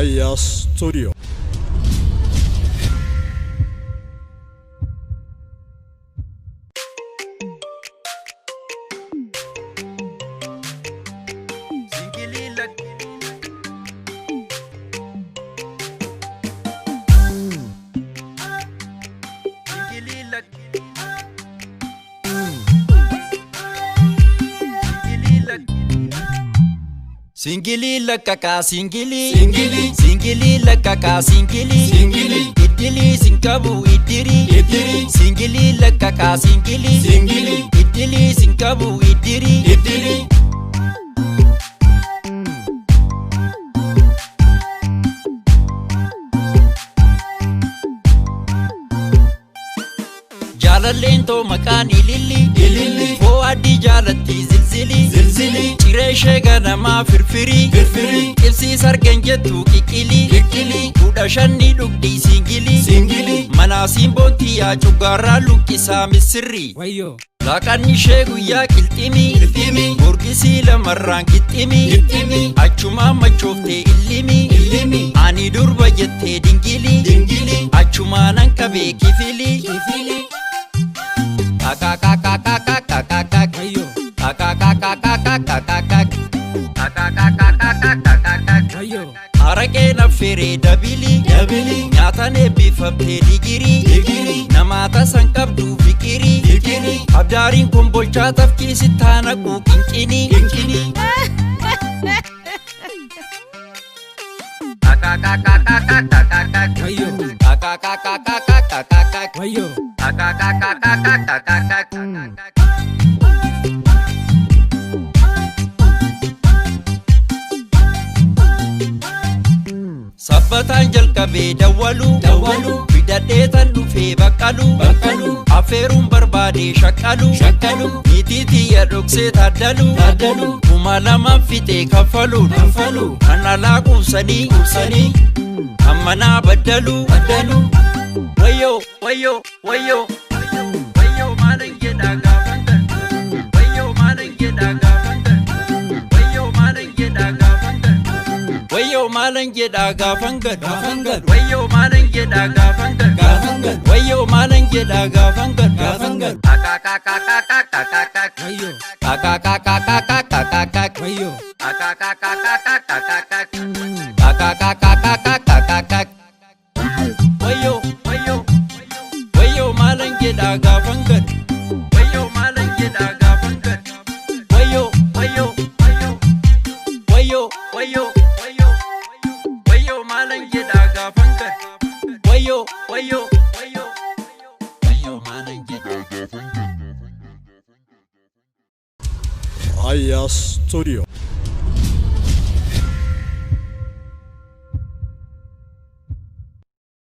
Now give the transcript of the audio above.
Aya Studio. Singili lakaka singili singili lakaka singili idili sinkabu idiri singili lakaka singili idili sinkabu idiri Jalalento makani lili Foadi jalati zilzili Chireshe ganama firfiri Kibsi sargenjetu kikili Udashani dugdi singili Mana simbonti ya chugara lukisa misiri Lakani shegu ya kiltimi Murgisi lamarran kitimi Achuma machofte illimi Ani durba jette dingili Achuma nankabe kifili Arake na fere dabili Nyatane bifabte digiri Namata sankabdu fikiri Abdarin kumbolcha tafki sitana ku kinkini Sabbatan jalqabe dawalu Bidadheetan dhufe baqalu Afeerun barbaade shakkalu Nititi ya dhoksee taaddalu Kuma laman fite kaffalu Kana laaqubsanii Ammana baddalu Wayyo maanan jedha gaafanta Wayyo maanan jedha gaafanta Wayyo maanan jedha gaafanta Wayyo maanan jedha gaafangad Wayyo maanan jedha gaafangad Wayyo maanan jedha gaafangad Wayyo Wayyo maanan jedha gaafangad Wayyo maanan jedha gaafangad Wayyo maanan jedha gaafangad Wayyo maanan jedha gaafangad Aya Studio.